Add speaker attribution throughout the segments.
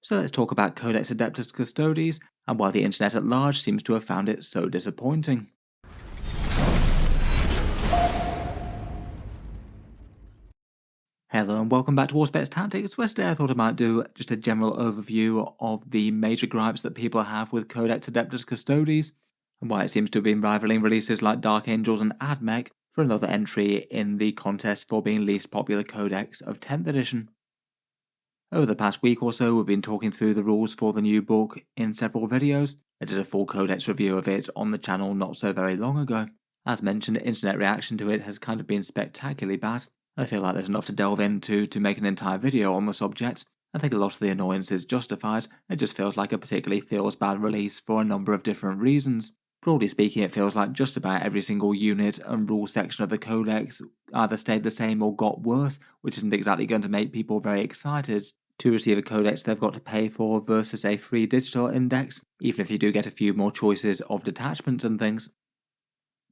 Speaker 1: So let's talk about Codex Adeptus Custodes and why the internet at large seems to have found it so disappointing. Hello and welcome back to Auspex Tactics, where today I thought I might do just a general overview of the major gripes that people have with Codex Adeptus Custodes, and why it seems to have been rivaling releases like Dark Angels and AdMech for another entry in the contest for being least popular codex of 10th edition. Over the past week or so, we've been talking through the rules for the new book in several videos. I did a full codex review of it on the channel not so very long ago. As mentioned, internet reaction to it has kind of been spectacularly bad. I feel like there's enough to delve into to make an entire video on the subject. I think a lot of the annoyance is justified. It just feels like a particularly feels bad release for a number of different reasons. Broadly speaking, it feels like just about every single unit and rule section of the codex either stayed the same or got worse, which isn't exactly going to make people very excited to receive a codex they've got to pay for versus a free digital index, even if you do get a few more choices of detachments and things.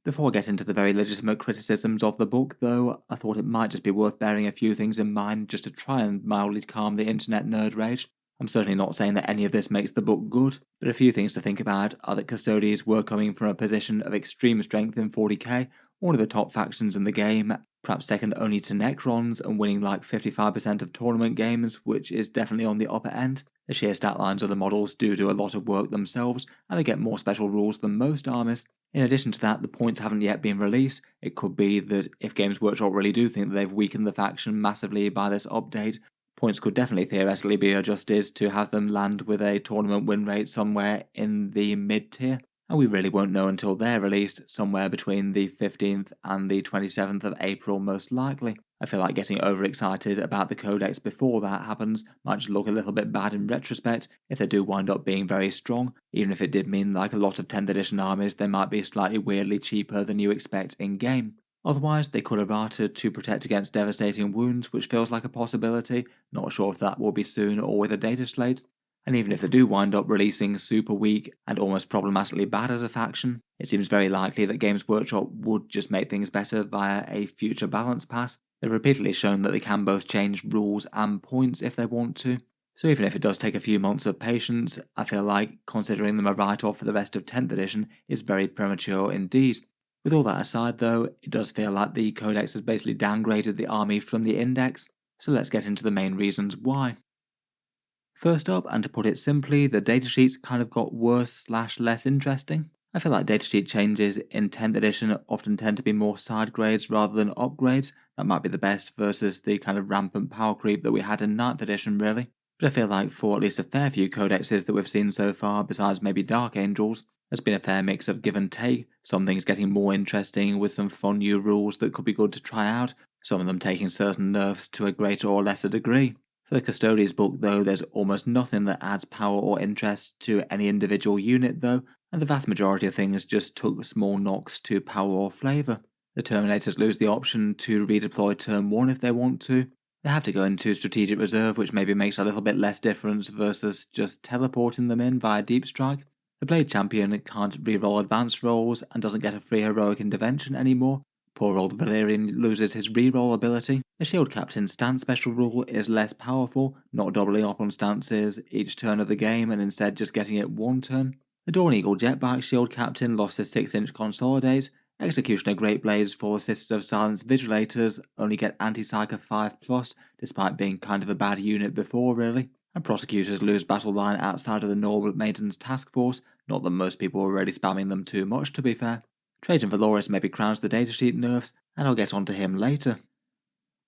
Speaker 1: Before I get into the very legitimate criticisms of the book, though, I thought it might just be worth bearing a few things in mind just to try and mildly calm the internet nerd rage. I'm certainly not saying that any of this makes the book good, but a few things to think about are that Custodes were coming from a position of extreme strength in 40k, one of the top factions in the game, perhaps second only to Necrons, and winning like 55% of tournament games, which is definitely on the upper end. The sheer stat lines of the models do a lot of work themselves, and they get more special rules than most armies. In addition to that, the points haven't yet been released. It could be that if Games Workshop really do think that they've weakened the faction massively by this update, points could definitely theoretically be adjusted to have them land with a tournament win rate somewhere in the mid tier, and we really won't know until they're released, somewhere between the 15th and the 27th of April most likely. I feel like getting overexcited about the codex before that happens might just look a little bit bad in retrospect if they do wind up being very strong, even if it did mean like a lot of 10th edition armies they might be slightly weirdly cheaper than you expect in game. Otherwise, they could have errata to protect against devastating wounds, which feels like a possibility. Not sure if that will be soon or with a data slate. And even if they do wind up releasing super weak and almost problematically bad as a faction, it seems very likely that Games Workshop would just make things better via a future balance pass. They've repeatedly shown that they can both change rules and points if they want to. So even if it does take a few months of patience, I feel like considering them a write-off for the rest of 10th edition is very premature indeed. With all that aside though, it does feel like the Codex has basically downgraded the army from the index, so let's get into the main reasons why. First up, and to put it simply, the datasheets kind of got worse/less interesting. I feel like datasheet changes in 10th edition often tend to be more side grades rather than upgrades. That might be the best versus the kind of rampant power creep that we had in 9th edition really. But I feel like for at least a fair few codexes that we've seen so far, besides maybe Dark Angels, there's been a fair mix of give and take, some things getting more interesting with some fun new rules that could be good to try out, some of them taking certain nerfs to a greater or lesser degree. For the Custodes book though, there's almost nothing that adds power or interest to any individual unit though, and the vast majority of things just took small knocks to power or flavour. The Terminators lose the option to redeploy turn 1 if they want to. They have to go into strategic reserve, which maybe makes a little bit less difference versus just teleporting them in via deep strike. The Blade Champion can't reroll advanced rolls and doesn't get a free heroic intervention anymore. Poor old Valerian loses his reroll ability. The Shield Captain's stance special rule is less powerful, not doubling up on stances each turn of the game and instead just getting it one turn. The Dawn Eagle Jetbike Shield Captain lost his 6-inch Consolidate. Executioner Great Blades for Sisters of Silence Vigilators only get anti-psych of 5+, despite being kind of a bad unit before really. And Prosecutors lose battle line outside of the normal Maiden's task force, not that most people were really spamming them too much to be fair. Trajan Valoris maybe crowns the datasheet nerfs, and I'll get onto him later.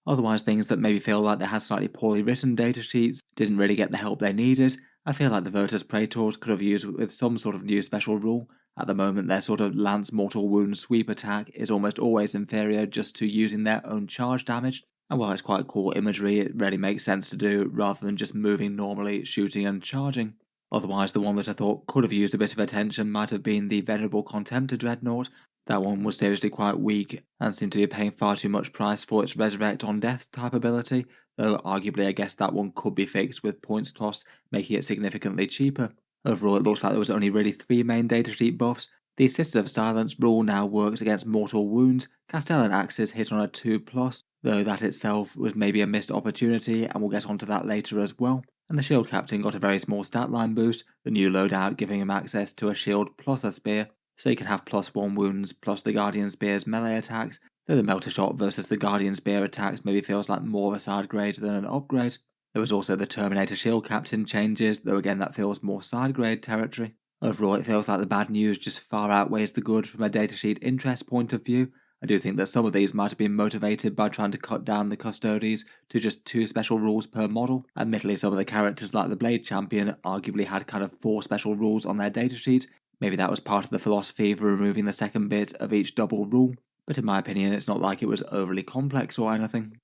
Speaker 1: Otherwise, things that maybe feel like they had slightly poorly written datasheets didn't really get the help they needed. I feel like the Virtus Praetors could have used with some sort of new special rule. At the moment, their sort of Lance Mortal Wound sweep attack is almost always inferior just to using their own charge damage, and while it's quite cool imagery, it really makes sense to do rather than just moving normally, shooting and charging. Otherwise, the one that I thought could have used a bit of attention might have been the Venerable Contemptor Dreadnought. That one was seriously quite weak and seemed to be paying far too much price for its Resurrect on Death type ability, though arguably I guess that one could be fixed with points cost, making it significantly cheaper. Overall, it looks like there was only really 3 main datasheet buffs. The Sisters of Silence rule now works against mortal wounds. Castellan Axes hit on a 2+, though that itself was maybe a missed opportunity, and we'll get onto that later as well. and the shield captain got a very small stat line boost, the new loadout giving him access to a shield plus a spear, so he can have +1 wounds plus the Guardian Spear's melee attacks, though the Melter Shot versus the Guardian Spear attacks maybe feels like more of a side grade than an upgrade. There was also the Terminator Shield Captain changes, though again that feels more side grade territory. Overall, it feels like the bad news just far outweighs the good from a datasheet interest point of view. I do think that some of these might have been motivated by trying to cut down the Custodes to just 2 special rules per model. Admittedly, some of the characters like the Blade Champion arguably had kind of 4 special rules on their datasheet. Maybe that was part of the philosophy for removing the second bit of each double rule, but in my opinion it's not like it was overly complex or anything.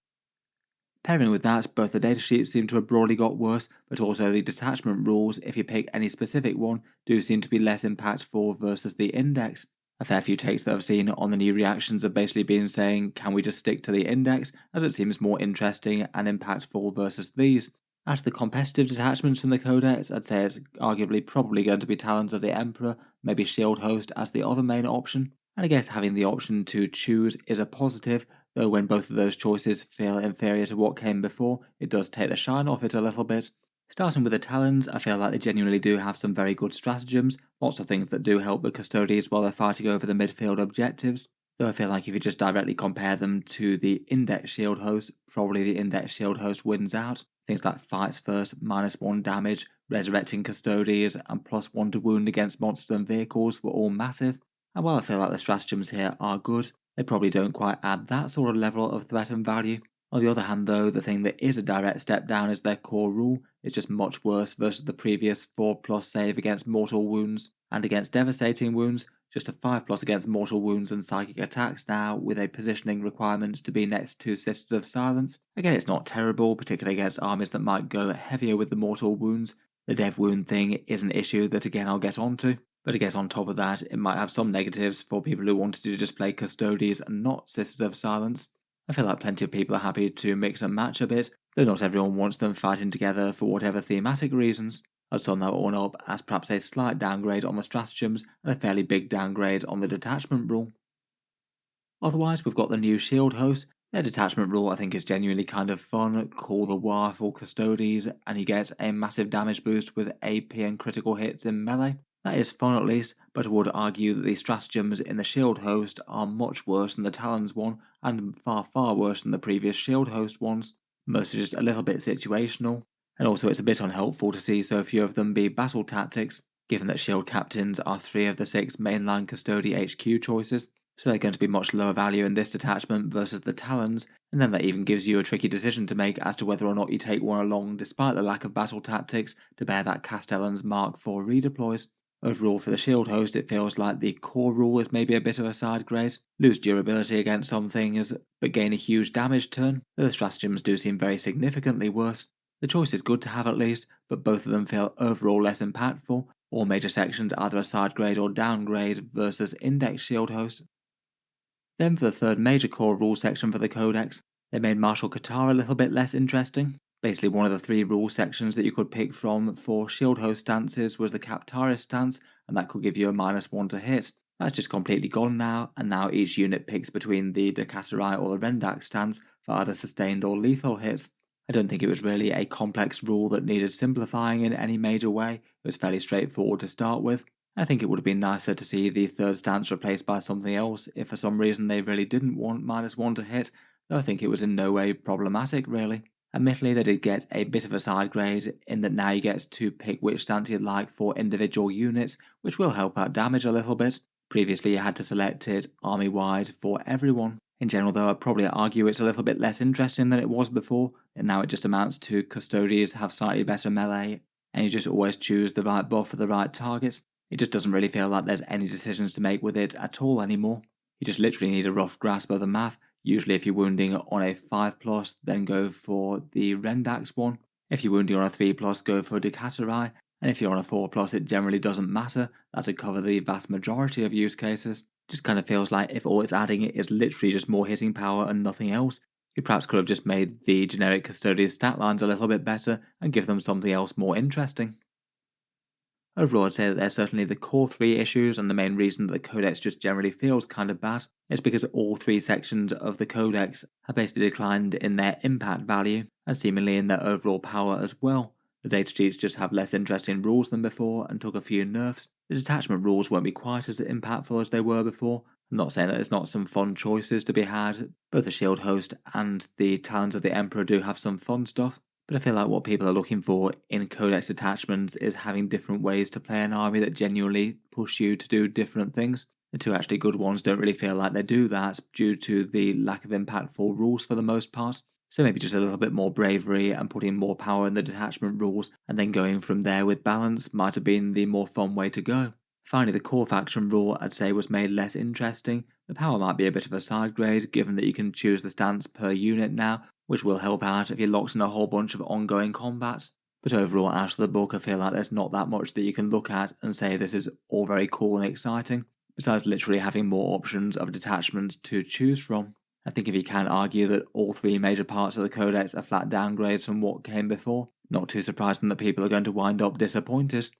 Speaker 1: Pairing with that, both the datasheets seem to have broadly got worse, but also the detachment rules, if you pick any specific one, do seem to be less impactful versus the index. A fair few takes that I've seen on the new reactions have basically been saying, can we just stick to the index, as it seems more interesting and impactful versus these. Out of the competitive detachments from the Codex, I'd say it's arguably probably going to be Talons of the Emperor, maybe Shield Host as the other main option, and I guess having the option to choose is a positive, though when both of those choices feel inferior to what came before, it does take the shine off it a little bit. Starting with the Talons, I feel like they genuinely do have some very good stratagems, lots of things that do help the Custodes while they're fighting over the midfield objectives, though I feel like if you just directly compare them to the Index Shield Host, probably the Index Shield Host wins out. Things like Fights First, -1 damage, Resurrecting Custodes, and +1 to wound against monsters and vehicles were all massive, and while I feel like the stratagems here are good, they probably don't quite add that sort of level of threat and value. On the other hand though, the thing that is a direct step down is their core rule. It's just much worse versus the previous 4+ save against mortal wounds and against devastating wounds, just a 5+ against mortal wounds and psychic attacks now, with a positioning requirement to be next to Sisters of Silence. Again, it's not terrible, particularly against armies that might go heavier with the mortal wounds. The dev wound thing is an issue that again I'll get onto. But I guess on top of that, it might have some negatives for people who wanted to just play Custodes and not Sisters of Silence. I feel like plenty of people are happy to mix and match a bit, though not everyone wants them fighting together for whatever thematic reasons. I'd sum that one up as perhaps a slight downgrade on the stratagems and a fairly big downgrade on the detachment rule. Otherwise, we've got the new Shield Host. Their detachment rule I think is genuinely kind of fun. Call the War for Custodes, and you get a massive damage boost with AP and critical hits in melee. That is fun at least, but I would argue that the stratagems in the Shield Host are much worse than the Talons one, and far worse than the previous Shield Host ones. Most are just a little bit situational, and also it's a bit unhelpful to see so few of them be battle tactics, given that Shield Captains are 3 of the 6 mainline Custody HQ choices, so they're going to be much lower value in this detachment versus the Talons, and then that even gives you a tricky decision to make as to whether or not you take one along despite the lack of battle tactics to bear that Castellan's Mark IV redeploys. Overall, for the Shield Host, it feels like the core rule is maybe a bit of a side grade. Lose durability against some things, but gain a huge damage turn. The stratagems do seem very significantly worse. The choice is good to have at least, but both of them feel overall less impactful. All major sections either a side grade or downgrade versus Index Shield Host. Then for the third major core rule section for the Codex, they made Martial Qatar a little bit less interesting. Basically, one of the 3 rule sections that you could pick from for Shield Host stances was the Captaris stance, and that could give you a -1 to hit. That's just completely gone now, and now each unit picks between the Decatarai or the Rendax stance for either sustained or lethal hits. I don't think it was really a complex rule that needed simplifying in any major way. It was fairly straightforward to start with. I think it would have been nicer to see the third stance replaced by something else if for some reason they really didn't want -1 to hit, though I think it was in no way problematic really. Admittedly, they did get a bit of a side grade in that now you get to pick which stance you'd like for individual units, which will help out damage a little bit. Previously you had to select it army-wide for everyone. In general though, I'd probably argue it's a little bit less interesting than it was before, and now it just amounts to Custodes have slightly better melee, and you just always choose the right buff for the right targets. It just doesn't really feel like there's any decisions to make with it at all anymore. You just literally need a rough grasp of the math. Usually if you're wounding on a 5+, then go for the Rendax one. If you're wounding on a 3+, go for Decatarai. And if you're on a 4+, it generally doesn't matter. That would cover the vast majority of use cases. Just kind of feels like if all it's adding is literally just more hitting power and nothing else, you perhaps could have just made the generic Custodes stat lines a little bit better and give them something else more interesting. Overall, I'd say that they're certainly the core 3 issues, and the main reason that the Codex just generally feels kind of bad is because all 3 sections of the Codex have basically declined in their impact value, and seemingly in their overall power as well. The datasheets just have less interesting rules than before and took a few nerfs. The detachment rules won't be quite as impactful as they were before. I'm not saying that there's not some fun choices to be had. Both the Shield Host and the Talons of the Emperor do have some fun stuff, but I feel like what people are looking for in Codex detachments is having different ways to play an army that genuinely push you to do different things. The two actually good ones don't really feel like they do that due to the lack of impactful rules for the most part. So maybe just a little bit more bravery and putting more power in the detachment rules, and then going from there with balance might have been the more fun way to go. Finally, the core faction rule I'd say was made less interesting. The power might be a bit of a side grade, given that you can choose the stance per unit now, which will help out if you're locked in a whole bunch of ongoing combats. But overall, out of the book, I feel like there's not that much that you can look at and say this is all very cool and exciting, besides literally having more options of detachments to choose from. I think if you can argue that all three major parts of the Codex are flat downgrades from what came before, not too surprising that people are going to wind up disappointed.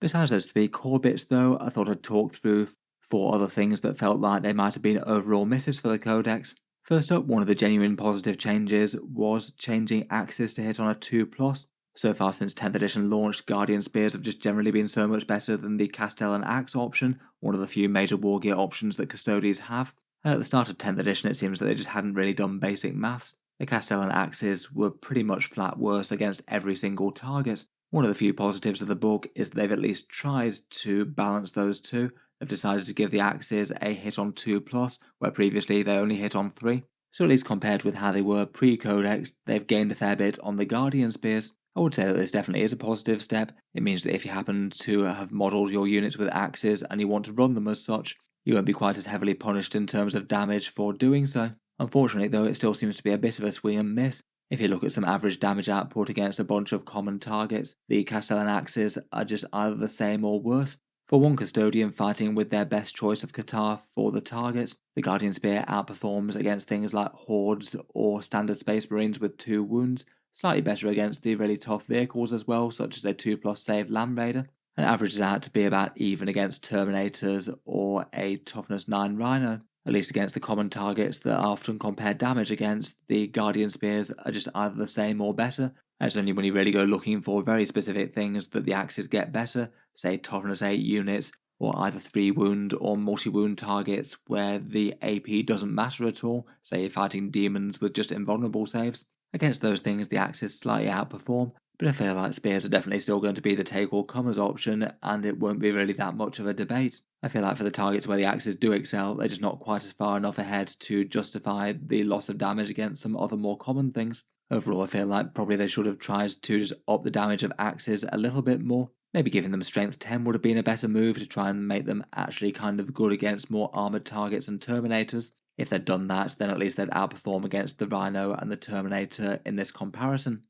Speaker 1: Besides those three core bits though, I thought I'd talk through four other things that felt like they might have been overall misses for the Codex. First up, one of the genuine positive changes was changing axes to hit on a 2+. So far since 10th edition launched, Guardian Spears have just generally been so much better than the Castellan Axe option, one of the few major wargear options that Custodes have. And at the start of 10th edition, it seems that they just hadn't really done basic maths. The Castellan axes were pretty much flat worse against every single target. One of the few positives of the book is that they've at least tried to balance those two. They've decided to give the axes a hit on 2+, where previously they only hit on 3. So at least compared with how they were pre-Codex, they've gained a fair bit on the Guardian Spears. I would say that this definitely is a positive step. It means that if you happen to have modelled your units with axes and you want to run them as such, you won't be quite as heavily punished in terms of damage for doing so. Unfortunately though, it still seems to be a bit of a swing and miss. If you look at some average damage output against a bunch of common targets, the Castellan axes are just either the same or worse. For one custodian fighting with their best choice of Qatar for the targets, the Guardian Spear outperforms against things like Hordes or standard Space Marines with 2 wounds, slightly better against the really tough vehicles as well, such as a 2+ save Land Raider, and averages out to be about even against Terminators or a Toughness 9 Rhino. At least against the common targets that are often compared damage against, the Guardian Spears are just either the same or better, and it's only when you really go looking for very specific things that the axes get better, say Toughness 8 units, or either 3 wound or multi-wound targets where the AP doesn't matter at all, say you're fighting demons with just invulnerable saves. Against those things the axes slightly outperform, but I feel like spears are definitely still going to be the take all comers option, and it won't be really that much of a debate. I feel like for the targets where the axes do excel, they're just not quite as far enough ahead to justify the loss of damage against some other more common things. Overall, I feel like probably they should have tried to just up the damage of axes a little bit more. Maybe giving them strength 10 would have been a better move to try and make them actually kind of good against more armoured targets and Terminators. If they'd done that, then at least they'd outperform against the Rhino and the Terminator in this comparison.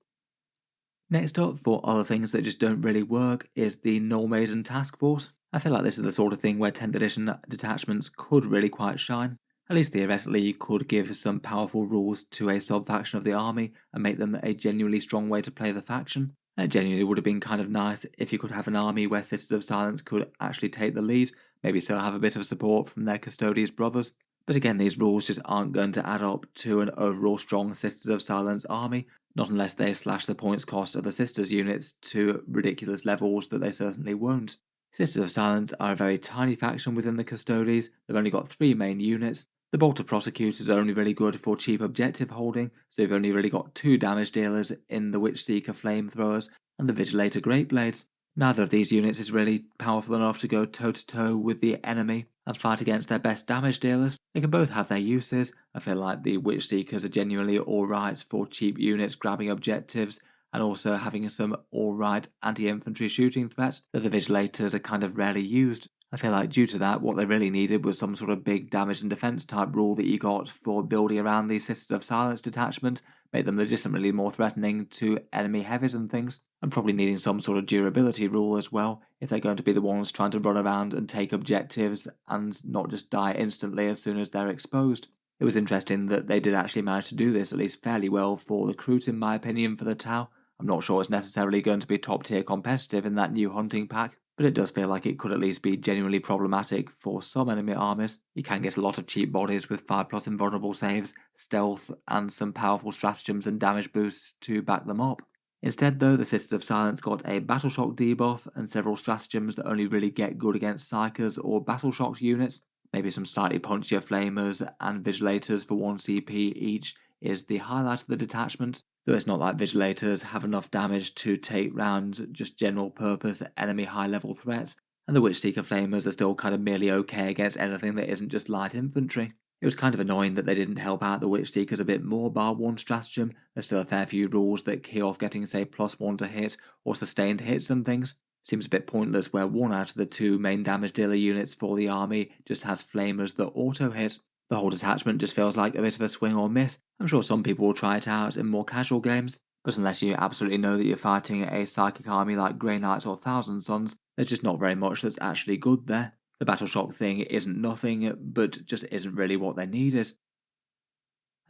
Speaker 1: Next up, for other things that just don't really work, is the Null Maiden task force. I feel like this is the sort of thing where 10th edition detachments could really quite shine. At least theoretically, you could give some powerful rules to a sub-faction of the army and make them a genuinely strong way to play the faction. And it genuinely would have been kind of nice if you could have an army where Sisters of Silence could actually take the lead, maybe still have a bit of support from their Custodes brothers. But again, these rules just aren't going to add up to an overall strong Sisters of Silence army, not unless they slash the points cost of the Sisters units to ridiculous levels that they certainly won't. Sisters of Silence are a very tiny faction within the Custodes. They've only got 3 main units. The Bolter Prosecutors are only really good for cheap objective holding, so they've only really got 2 damage dealers in the Witchseeker Flamethrowers and the Vigilator Greatblades. Neither of these units is really powerful enough to go toe-to-toe with the enemy and fight against their best damage dealers. They can both have their uses. I feel like the Witchseekers are genuinely alright for cheap units grabbing objectives and also having some alright anti-infantry shooting threats that the Vigilators are kind of rarely used. I feel like due to that, what they really needed was some sort of big damage and defense type rule that you got for building around the Sisters of Silence detachment, make them legitimately more threatening to enemy heavies and things, and probably needing some sort of durability rule as well, if they're going to be the ones trying to run around and take objectives and not just die instantly as soon as they're exposed. It was interesting that they did actually manage to do this at least fairly well for the Kroot in my opinion for the Tau. I'm not sure it's necessarily going to be top tier competitive in that new hunting pack, but it does feel like it could at least be genuinely problematic for some enemy armies. You can get a lot of cheap bodies with 5+ invulnerable saves, stealth, and some powerful stratagems and damage boosts to back them up. Instead though, the Sisters of Silence got a Battle Shock debuff and several stratagems that only really get good against Psychers or Battle Shocked units. Maybe some slightly punchier Flamers and Vigilators for 1 CP each is the highlight of the detachment, though it's not like Vigilators have enough damage to take round just general purpose enemy high level threats, and the Witchseeker Flamers are still kind of merely okay against anything that isn't just light infantry. It was kind of annoying that they didn't help out the Witchseekers a bit more bar one stratagem. There's still a fair few rules that key off getting say +1 to hit or sustained hits and things. Seems a bit pointless where one out of the two main damage dealer units for the army just has flamers that auto hit. The whole detachment just feels like a bit of a swing or miss. I'm sure some people will try it out in more casual games, but unless you absolutely know that you're fighting a psychic army like Grey Knights or Thousand Sons, there's just not very much that's actually good there. The Battle Shock thing isn't nothing, but just isn't really what they needed.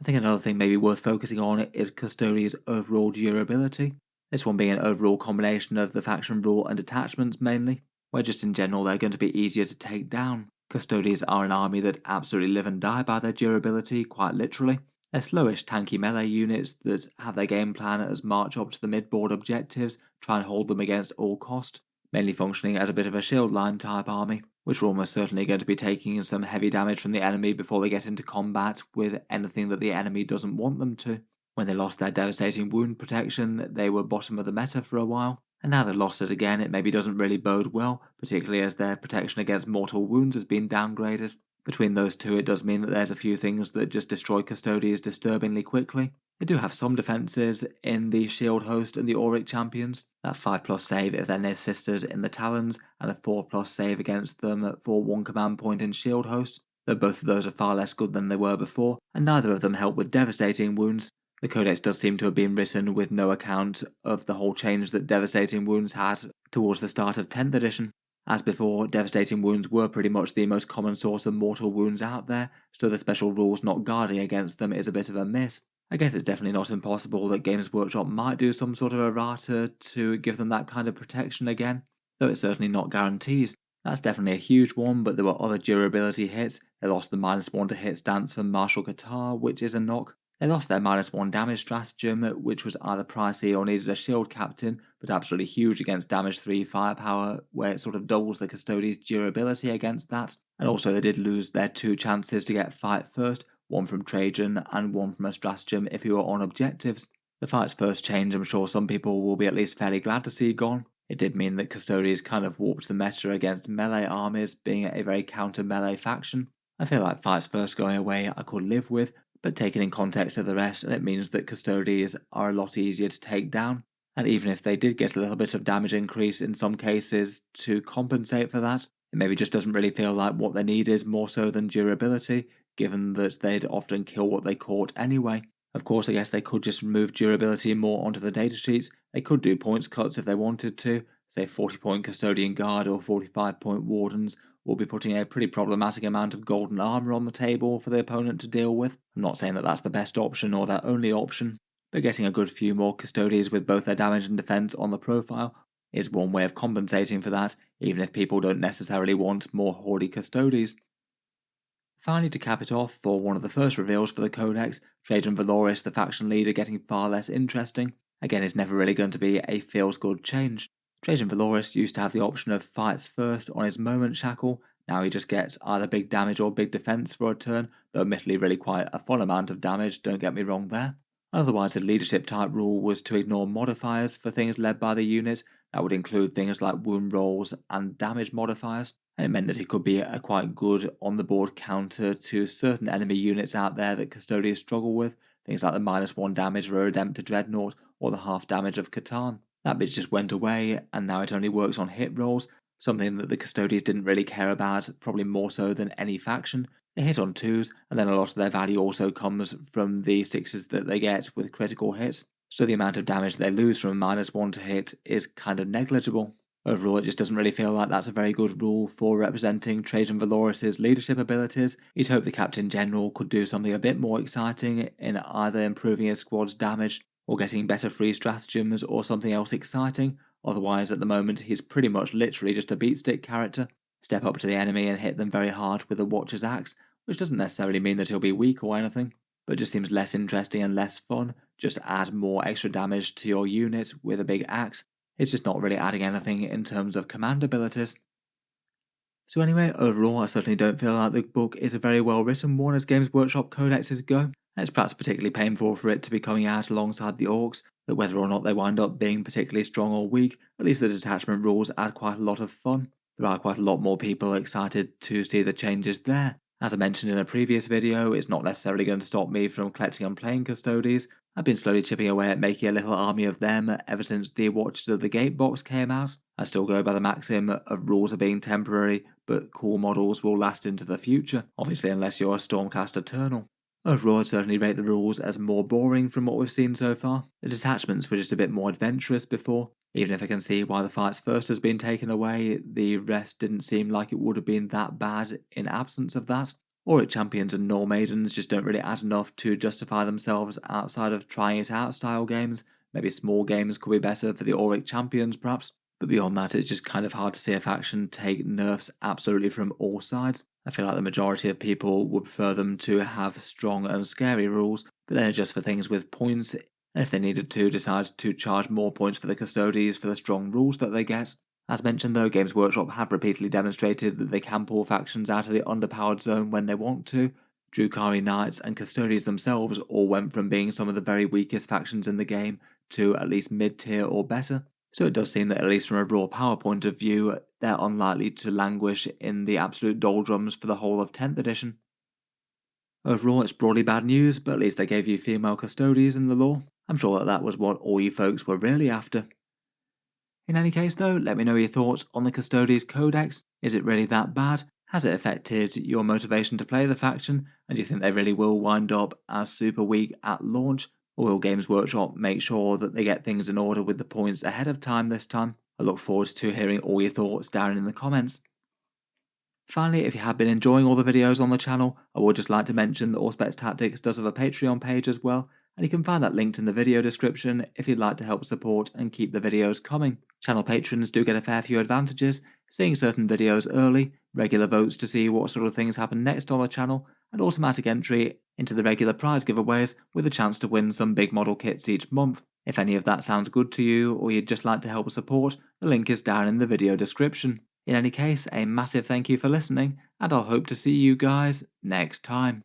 Speaker 1: I think another thing maybe worth focusing on is Custodes' overall durability. This one being an overall combination of the faction rule and detachments mainly, where just in general they're going to be easier to take down. Custodes are an army that absolutely live and die by their durability, quite literally. They're slowish, tanky melee units that have their game plan as march up to the mid-board objectives, try and hold them against all cost, mainly functioning as a bit of a shield line type army, which are almost certainly going to be taking some heavy damage from the enemy before they get into combat with anything that the enemy doesn't want them to. When they lost their devastating wound protection, they were bottom of the meta for a while, and now they've lost it again, it maybe doesn't really bode well, particularly as their protection against mortal wounds has been downgraded. Between those two, it does mean that there's a few things that just destroy Custodes disturbingly quickly. They do have some defences in the Shield Host and the Auric Champions, that 5+ save if they're near Sisters in the Talons, and a 4+ save against them for 1 command point in Shield Host, though both of those are far less good than they were before, and neither of them help with devastating wounds. The Codex does seem to have been written with no account of the whole change that devastating wounds had towards the start of 10th edition. As before, devastating wounds were pretty much the most common source of mortal wounds out there, so the special rules not guarding against them is a bit of a miss. I guess it's definitely not impossible that Games Workshop might do some sort of errata to give them that kind of protection again, though it's certainly not guaranteed. That's definitely a huge one, but there were other durability hits. They lost the -1 to hit stance from Marshal Qatar, which is a knock. They lost their -1 damage stratagem, which was either pricey or needed a shield captain, but absolutely huge against damage 3 firepower, where it sort of doubles the Custodes' durability against that. And also they did lose their 2 chances to get fight first, one from Trajan and one from a stratagem if you were on objectives. The fight's first change I'm sure some people will be at least fairly glad to see gone. It did mean that Custodes kind of warped the meta against melee armies, being a very counter-melee faction. I feel like fights first going away I could live with, but taken in context of the rest, it means that Custodes are a lot easier to take down, and even if they did get a little bit of damage increase in some cases to compensate for that, it maybe just doesn't really feel like what they needed more so than durability, given that they'd often kill what they caught anyway. Of course, I guess they could just remove durability more onto the datasheets. They could do points cuts if they wanted to, say 40-point Custodian Guard or 45-point Wardens will be putting a pretty problematic amount of golden armor on the table for the opponent to deal with. I'm not saying that that's the best option or their only option, but getting a good few more Custodes with both their damage and defense on the profile is one way of compensating for that, even if people don't necessarily want more Horde Custodes. Finally, to cap it off, for one of the first reveals for the Codex, Trajan Valoris, the faction leader, getting far less interesting. Again, it's never really going to be a feels-good change. Trajan Valoris used to have the option of fights first on his moment shackle, now he just gets either big damage or big defense for a turn, though admittedly really quite a fun amount of damage, don't get me wrong there. Otherwise, the leadership type rule was to ignore modifiers for things led by the unit. That would include things like wound rolls and damage modifiers, and it meant that he could be a quite good on-the-board counter to certain enemy units out there that Custodians struggle with, things like the -1 damage of a Redemptor Dreadnought or the half damage of Catan. That bit just went away, and now it only works on hit rolls, something that the Custodians didn't really care about, probably more so than any faction. They hit on 2s, and then a lot of their value also comes from the 6s that they get with critical hits, so the amount of damage they lose from a -1 to hit is kind of negligible. Overall, it just doesn't really feel like that's a very good rule for representing Trajan Valoris' leadership abilities. You'd hope the Captain General could do something a bit more exciting in either improving his squad's damage or getting better free stratagems or something else exciting. Otherwise, at the moment, he's pretty much literally just a beatstick character. Step up to the enemy and hit them very hard with a Watcher's Axe, which doesn't necessarily mean that he'll be weak or anything, but just seems less interesting and less fun just add more extra damage to your unit with a big axe. It's just not really adding anything in terms of command abilities. So anyway, overall I certainly don't feel like the book is a very well written one as Games Workshop codexes go, and it's perhaps particularly painful for it to be coming out alongside the orcs, that whether or not they wind up being particularly strong or weak, at least the detachment rules add quite a lot of fun. There are quite a lot more people excited to see the changes there. As I mentioned in a previous video, it's not necessarily going to stop me from collecting and playing Custodes. I've been slowly chipping away at making a little army of them ever since the Watches of the Gate box came out. I still go by the maxim of rules are being temporary, but cool models will last into the future, obviously unless you're a Stormcast Eternal. Overall, I'd certainly rate the rules as more boring from what we've seen so far. The detachments were just a bit more adventurous before. Even if I can see why the fights first has been taken away, the rest didn't seem like it would have been that bad in absence of that. Auric champions and Null maidens just don't really add enough to justify themselves outside of trying it out style games. Maybe small games could be better for the Auric champions perhaps, but beyond that it's just kind of hard to see a faction take nerfs absolutely from all sides. I feel like the majority of people would prefer them to have strong and scary rules, but then adjust for things with points, and if they needed to, decide to charge more points for the Custodes for the strong rules that they get. As mentioned though, Games Workshop have repeatedly demonstrated that they can pull factions out of the underpowered zone when they want to. Drukhari Knights and Custodes themselves all went from being some of the very weakest factions in the game to at least mid-tier or better, so it does seem that at least from a raw power point of view, they're unlikely to languish in the absolute doldrums for the whole of 10th edition. Overall, it's broadly bad news, but at least they gave you female Custodes in the lore. I'm sure that was what all you folks were really after. In any case though, let me know your thoughts on the Custodes Codex. Is it really that bad? Has it affected your motivation to play the faction? And do you think they really will wind up as super weak at launch? Or will Games Workshop make sure that they get things in order with the points ahead of time this time? I look forward to hearing all your thoughts down in the comments. Finally, if you have been enjoying all the videos on the channel, I would just like to mention that Auspex Tactics does have a Patreon page as well, and you can find that linked in the video description if you'd like to help support and keep the videos coming. Channel patrons do get a fair few advantages, seeing certain videos early, regular votes to see what sort of things happen next on the channel, and automatic entry into the regular prize giveaways with a chance to win some big model kits each month. If any of that sounds good to you, or you'd just like to help support, the link is down in the video description. In any case, a massive thank you for listening, and I'll hope to see you guys next time.